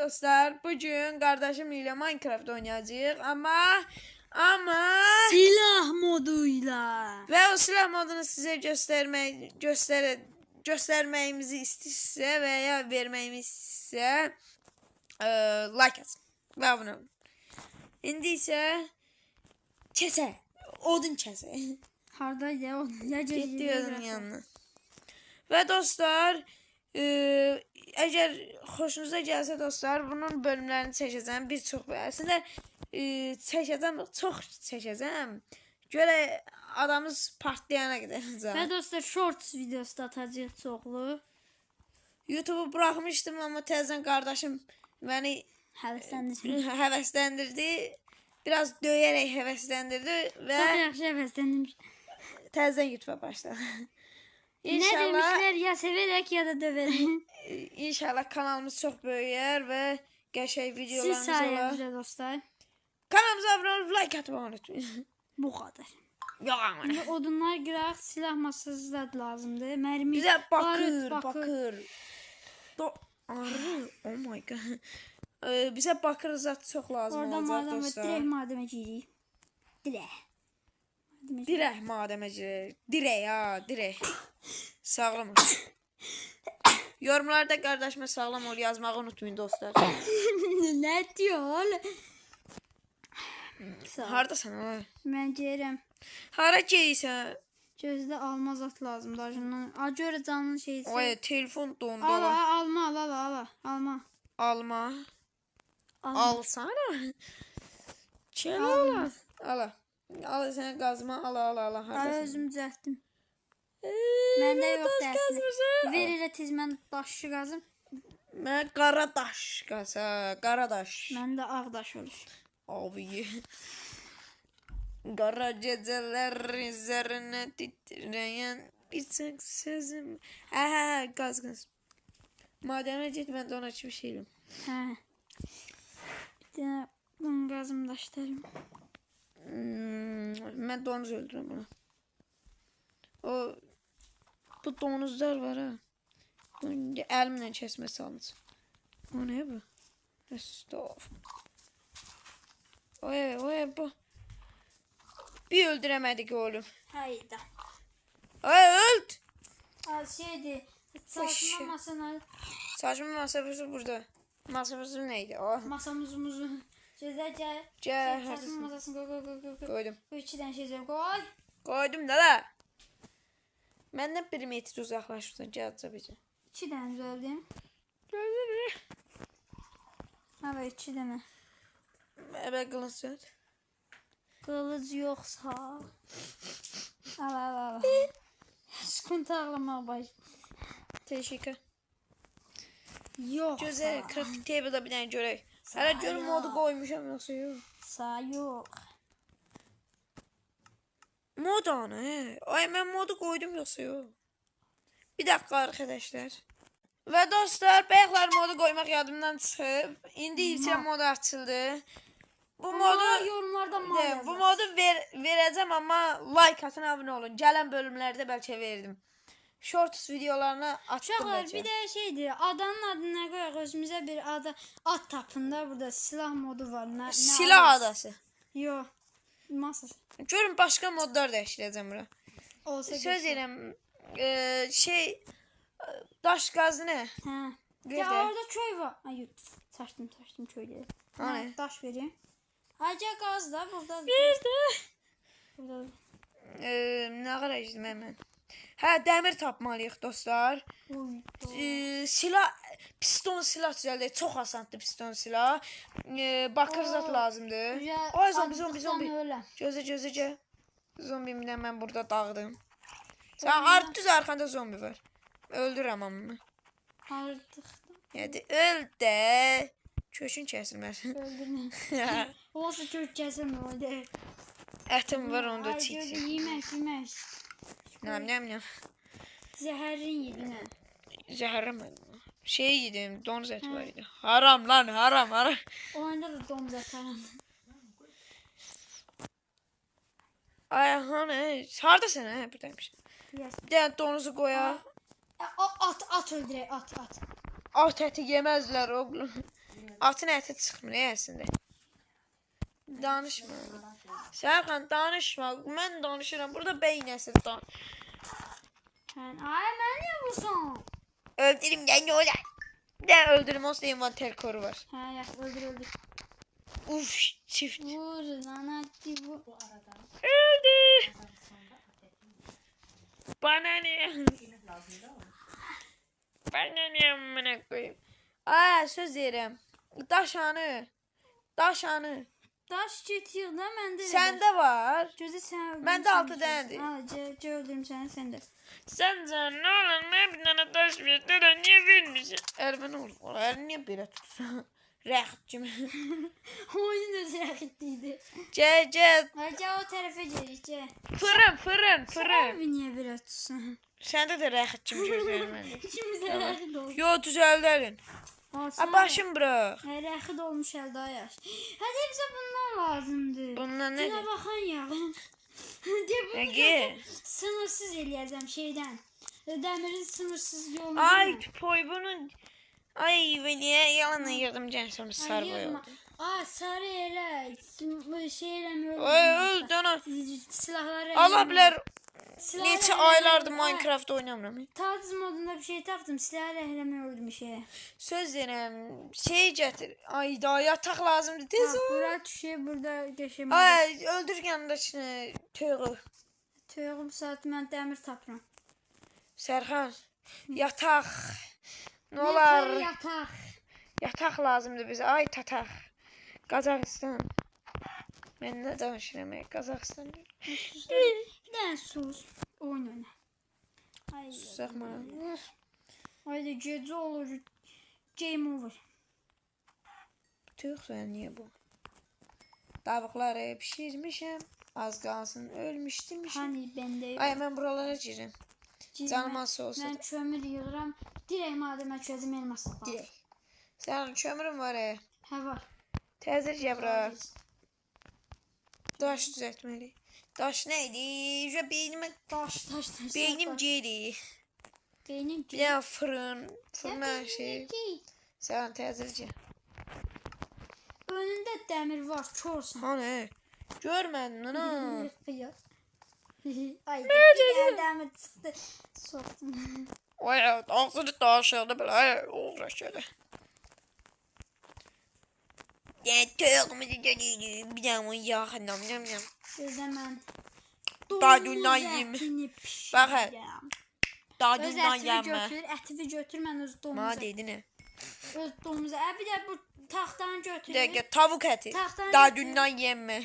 dostlar, bugün kardeşim ile Minecraft oynayacağız ama silah moduyla. ve o silah modunu size gösterməyimizi istəyirsə veya verməyimizi istəyirsə like atın ve abone olun. İndi isə kəsə, odun kəsə. Harda ya ya Getdi yanına. Ve dostlar, eğer hoşunuza gelse dostlar, bunun bölümlerini çəkəcəm. Bir çox əslində çəkəcəm, çox çəkəcəm. Göre adamız partlayana qədər. Ve dostlar shorts videosu da atacağıq çoxlu. YouTube'u bırakmıştım ama təzədən kardeşim beni həvəsləndirdi. Biraz döyərək həvəsləndirdi ve Çok yaxşı həvəsləndim. təzədən YouTube'a başladı. Ne demişler, ya severek ya da döverek. İnşallah kanalımız çok büyüyer ve gerçek Siz videolarımız olur. sayenizde dostlar. Kanalımıza abone olup like atmayı unutmayın. Bu kadar. Yok ama. Şimdi odunlar girək, silah masası da lazımdır. Mermi, Bize barıt, bakır. Arı. Oh my god. Bize bakır zat çok lazım Orada olacak malzeme, dostlar. dirək malzeme giyirik. Dirək. Dirək mademeci. Dirək ya dirək. Sağlam ol. Yorumlarda kardeşime sağlam ol yazmayı unutmayın dostlar. Ne diyor? Sağ ol. Hardasan ha? Mən gəlirəm. Hara geysən? Gözdə alma zat lazımdır acından. Acı canın şeysi. Oy telefon dondu. Alma. Alma. Alsana. Çel al. Al. Al sen gazma al. Ay Hardasın? özüm düzəltdim. Məndə yox dərsli. Ver elə tez mən daşı qazım. Mən qara daş qasa. Qara daş. Məndə ağ daş olur. Abi. Qara gecələr üzərinə titrəyən bir tek sözüm. Qaz. Madəmə get mən də ona bir şeyim. Hə. Bir dənə bunun qazım daşlarım. Mən donuz öldürürüm bunu. Bu donuzlar var ha. Bunu elimle kesmesi alınır. O ne bu? Estağfurullah. Oy bu. Bir öldüremedik oğlum. Hayda. Oy öldü. Şeydi. Çalışma masana. Saçma masamız burada. Masamız neydi? Oh. Masamızı. Gözlə gəl. Gəl, Çalışma hardasın? masasını qoy. Koydum. Bu iki dənə şey qoy. Koydum da. Məndən 1 metr uzaqlaşırsan. Gəl bizi. 2 dənə düzəldim. Hava 2 dənə. Əvvəl qılınsın. Kılıç yoksa. Al. Sıkıntı ağlamak baş. Teşekkür. Yok. Gözəl crafting table'da bir dənə görək. Hələ görüm modu qoymuşam yoxsa yox. Sağ yok. Mod anı. Ay mən modu koydum yoxsa yox. Bir dakika arkadaşlar. Ve dostlar bayaqlar modu koymaq yadımdan çıxıb. İndi isə modu açıldı. Bu modu yorumlarda bu modu verəcəm amma like atın, abone olun. Gələn bölümlərdə bəlkə verdim. Shorts videolarına attım Uşaqlar bəlkə. bir de şeydi. Adanın adına qoyaq özümüzə bir ada at tapın da burada silah modu var. Ne Silah adası. Yok. Masası. Görün başqa modlar da ekləyəcəm bura. Olsa Söz deyirəm daş qazı nə? Hə. Bir Ya de. orada köy var. Ay saçdım köyleri. Hani? Daş vereyim. Aca gaz da burada. Burada. Nə qarajdım mən? Hə, dəmir tapmalıyıq dostlar. Silah, piston silah düzəldək. Çox asandır piston silah. Bakır zat lazımdır. Ay zombi. Gözə. Zombimlə mən burada dağıdım. Sən düz arxanda zombi var. Öldürürəm amma. Artıq. Hadi öl də. Köşün kəsilməz. Öldürmə. Olsa kök kəsilmə. Ətim var onda çit. Yemək. Nam. Zəhərin yedinə. Zəhərləmədim. Yedim, donuz eti var idi. Haram lan, haram. Oyunda da domuz atarım. Ay hani, hardasın ha? Buradaymış. Bir dənə donuzu qoya. At öldürək, at. At əti yemezler oğlum. Atın əti çıxmır əslində. Danışma. Sərxan danışma. Mən danışıram. Burada beynəsir dan. Ay mən niyə vursan? Öldürüm ya ne olar? De öldürüm olsa envanter koru var. Hə, yaxşı öldür. Uf çift. Vur lan hadi vur. Öldü. Bana ne? Bana ne amına koyayım? Aa söz yerim. Daşanı. Daşanı. Daş getir də məndə. Sende var. Gözü sən. Məndə 6 dənədir. Ha, öldürüm səni səndə. Sen can ne olur ben bir tane taş ver. Niye vermişsin? Erben olur. Niye böyle tutsun? Rəxtcim. Oyun özü yaxitdi. Cəcət. Hadi o tərəfə gəlir. Fırın. Abi niyə belə tutsun? Səndə də rəxtcim gözlərim. İkimiz də rəxid olmuş. Yo düzəldərin. Ha başım bırak. Rəxid olmuş əldə yaş. Hadi bizə bundan lazımdır. Bundan Buna nədir? baxan ya. Ege. Sınırsız eləyəcəm şeydən. Dəmirin sınırsız yolunu. Ay poy bunun. Ay veliye yalan yırdım canım sarı boy oldu. Aa sarı elə. Şey eləmir. Ay öldü ona. Silahları. Allah bilir. Neçə aylardır Minecraft oynamıram. Taciz modunda bir şey tapdım. Silahı eləmiyordum bir şeye. Söz deyirəm, şey gətir. Ay da yataq lazımdır tez ol. Bura düşüyor burada geçeyim. Ay öldür yanındakini töyğü. Töyğü bu saat mən dəmir tapıram. Sərxan yataq. Ne olar? Yataq. Yataq lazımdır bizə. Ay tataq. Qazaxıstan. Mən nə danışıram? Qazaxıstan. Bir dənə sus. Oyun oyna. Ay. Susaqma. Haydi gecə olur. Game over. Tüx sən niyə bu? Tavukları pişirmişəm. Az qalsın ölmüşdüm. Hani bəndə yox. Ay mən buralara girirəm. Canım az olsa. Mən kömür yığıram. Dirək madəmə çözüm elması. Dirək. Sən kömürün var ya. Hə var. Təzir gəbra. Daş düzəltməli. Daş neydi? Beynime Daş. beynim geri. Beynim Bir dənə fırın şey. Sən təzircə. Önündə dəmir var, çorsan. Hani? Görmədim lan. Ay, dəmir çıxdı. Soxdum. Ay, ağzını da aşağıda belə uğraşadı. Tövmüzü dönüydü. Bir dənə onu yaxınam. Gözlə mən. Dadından yiyeyim. Bax, dadından yemə. Ətivi götür, mən öz domuza. Mənə dedi nə? Öz domuza. Bir də bu taxtanı götür. Bir dəqiqə, tavuk əti. Dadından yemə.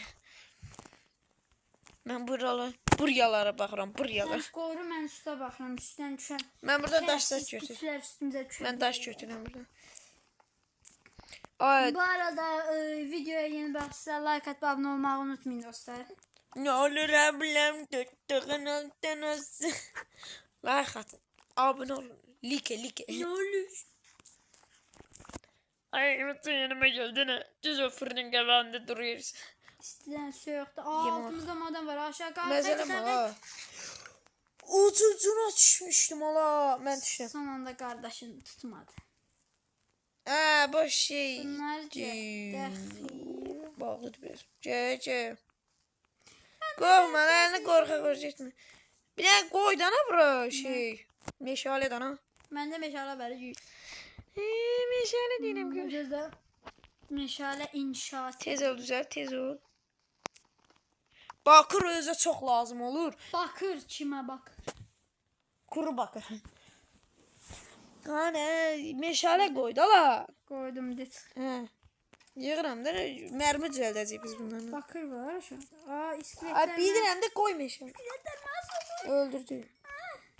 Mən buralara baxıram, buralara. Sən qoru, mən üstə baxıram, üstdən düşən. Mən burada daşlar götür. Mən daş götürürəm burada. Ay, Bu arada videoya yeni baxırsa like atıb abunə olmağı unutmayın dostlar. nə olur ablam tutduğun altdan olsun. Like atın. Abunə olun. Like. Ne olur? Ay bütün yanıma geldin ha. Düz o fırının qabağında duruyoruz. İstəyən soyuqda. Altımızda maden var. Aşağı qalx. Məzələm hala. Ucuna düşmüşdüm hala. Mən düşdüm. Son anda qardaşın tutmadı. Boş şey. Bunlar Bağlıdır biraz. Gece. Qorxma, əlini qorxa getmə. Bir dənə qoy dana bura şey. Meşale dana. Məndə meşale bəri. Meşale deyirəm ki. Gözlə. Meşale inşaat. Tez ol düzəlt, tez ol. Bakır özə çox lazım olur. Bakır kimə bakır? Kuru bakır. Hani meşale qoy da la. Qoydum dit. Hə. Yığıram da mərmi düzəldəcəyik biz bunlarla. Bakır var aşağıda. İskeletlər. Ay bilirəm də qoy meşale. Öldürdü.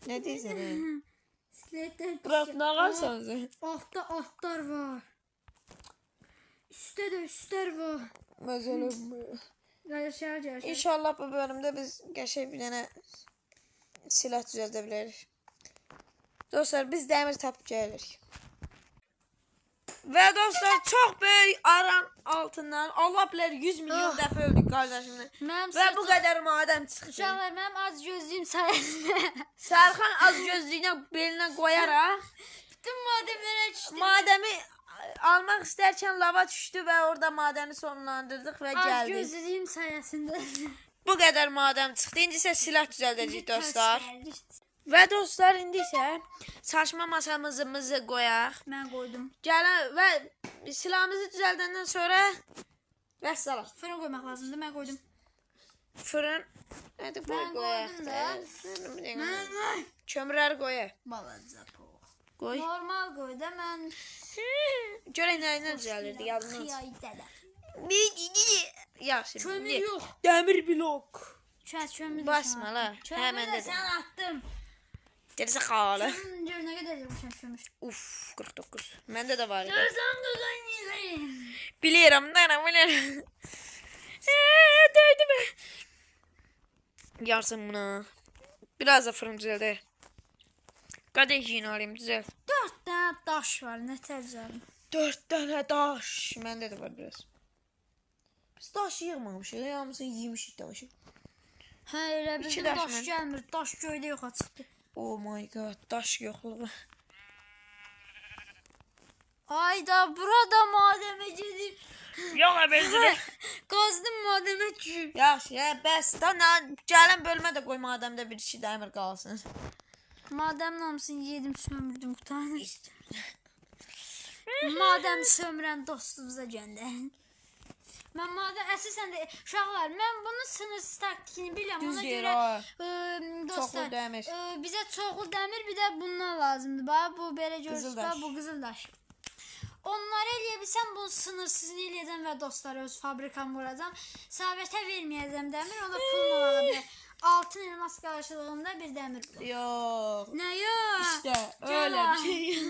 Nə deyirsən? İskeletlər. Bırak nə qalsan sən? Altta atlar var. Üstdə də üstlər var. Məsələn. Yaşar. İnşallah bu bölümdə biz qəşəng bir dənə silah düzəldə bilərik. Dostlar biz dəmir tapıb gəlirik. Və dostlar çox böyük aran altından Allah bilər 100 milyon dəfə öldük qardaşımla. Və bu qədər madən çıxdı. Uşaqlar mənim az gözlüyüm sayəsində. Sərxan az gözlüyünə belinə qoyaraq Bütün madəmlərə düşdüm. madəmi almaq istərkən lava düşdü və orada madəni sonlandırdıq və Az gəldik. gözlədiyim sayəsində. Bu qədər madən çıxdı. İndi isə silah düzəldəcəyik dostlar. Və dostlar indi isə saçma masamızı qoyaq. Mən qoydum. Gəlin və silahımızı düzəldəndən sonra vəssalam. Fırın qoymaq lazımdır. Mən qoydum. Fırın. Hadi bu Ben qoyaq. qoydum da. Kömürləri qoyaq. Balaca pox. Qoy. Normal qoy da mən Görək nə ilə düzəlirdi yadımdan. xiyay dələ. Yaxşı. Kömür yox. Dəmir blok. Kömür. Basma la. Kömür Həmən də də. sən atdım. Gerisi xalı. Gör nə qədər yığmışam kömür. Uf 49. Məndə də var idi. Gözüm qızın yığayım. Biliyorum. Bilirəm. Döydü mü? Yarsın buna. Biraz da fırın düzəldi. Qadeş yine alayım düzəl. 4 dənə daş var. Nə təzəlim. 4 dənə daş. Məndə də var biraz. Biz daş yığmamışıq. Hamısını yemişik daşı. Hə, elə İki bildim daş daş mən. gəlmir. Daş göydə yoxa çıxdı. Oh my god. Daş yoxluğu. Ayda burada madəmə gedib. Yox əbəzdir. Qazdım madəmə düşüb. Yaxşı, bəs da gələn bölmə də qoy madəmdə bir iki dəmir qalsın. Madəmin hamısını yedim, sömürdüm, qutanı. Madəm sömürən dostumuza göndərin. Mən madəm, əsasən də uşaqlar, mən bunun sınırsız taktikini bilirəm. Düz Ona deyir görə ha. dostlar, Çoxlu dəmir. bizə çoxlu dəmir, bir də bundan lazımdır. Bax, bu belə görürsünüz, Qızıldaş. bu qızıldaş. Onları eləyə bilsəm, bunu sınırsızını eləyəcəm və dostlara öz fabrikam quracam. Savətə verməyəcəm dəmir, ona pulum ala bilər. Altın elmas qarşılığında bir dəmir bulur. Yox. Nə yox? İşte öyle bir şey.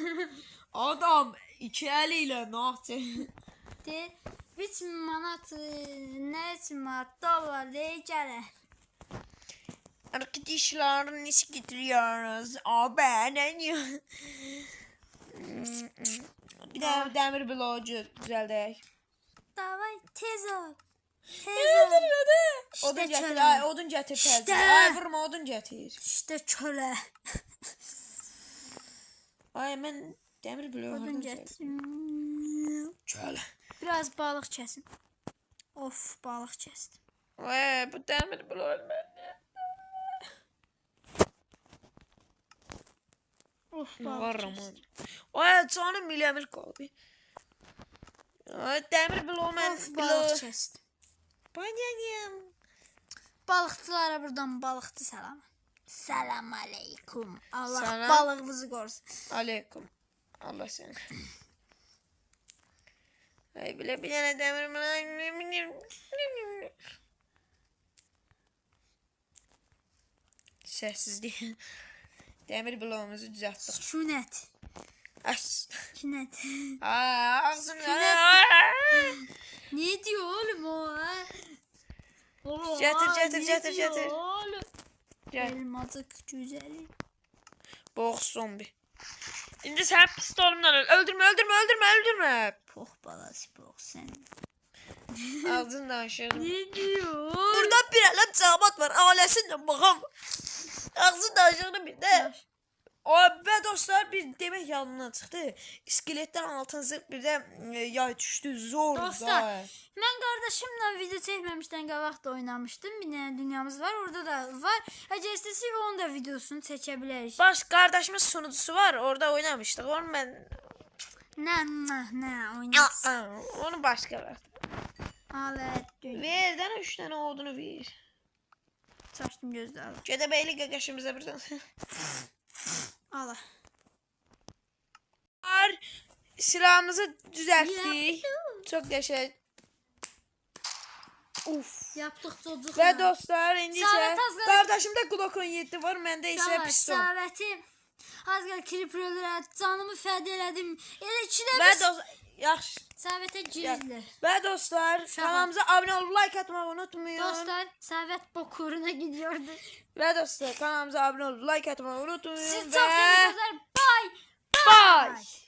Adam iki eliyle ne yaptı? Deyir, 3000 manat, nə üçün manat, dollar deyir, gələ. Arkadaşlar nasıl getiriyoruz? Abi ne diyor? Bir de demir bloğu düzeldik. Davay, tez ol. Tez ol. Odun getir, çölə. ay odun getir tez. İşte. Ay vurma odun getir. İşte çölə. Ay ben demir bloğu Odun hardan gətir. Çöl. Biraz balıq kəsin. Of, balıq kəsdim. Vay bu demir bloğu ben. Of, balıq Varım. kəsdim. Ay canım milyamir kaldı. Ay demir bloğu ben. Of, balıq kəsdim. Banyayım. Balıqçılara buradan balıqçı salam. Salam aleykum. Allah Salam. balığınızı qorusun. Aleyküm. Allah seni. Ay bile bile demir. Sessiz değil. Demir bloğumuzu düzelttik. Sükunət. As. Sükunət. Ağzım Ne diyor oğlum o? Getir. Oğlum. Gel. Elmacık güzeli. Boğuz zombi. Şimdi sen pistolumdan öl. Öldürme. Pox balası pox sen. Ağzından aşırı. Ne diyor? Burada bir alem çabat var. Ailesinden bakalım. Ağzından aşırı bir de. Ve dostlar bir demek yanına çıktı. İskeletten altın zırh bir de yay düştü. Zor. Dostlar, mən qardaşımla video çəkməmişdən qabaq da oynamışdım. Bir dənə dünyamız var, orada da var. Əgər istəsək onun da videosunu çəkə bilərik. Baş kardeşimiz sunucusu var. Orada oynamıştık. Onu ben... Nə oynasın. Onu başka ver. Alət dünya. Ver dene 3 tane odunu ver. Çaşdım gözləri. Gödebeyli gagaşımıza bir tane. Ala. Silahımızı düzelttik. Çok yaşa. Uf. Yapdıq çocuk. Ve dostlar indi ise Savet azları- kardeşimde Glock 17 var. Mende ise pistol. Savəti. Az qal creeperlərə canımı fəda elədim. Elə iki də Ve biz dostlar yaxşı. Savətə girirlər. Ve dostlar kanalımıza abone olup like atmayı unutmayın. Dostlar, Savət bok uğruna gidiyordu. Ve dostlar kanalımıza abone olup like atmayı unutmayın. Siz Ve çox seviyorlar. Bye. bye.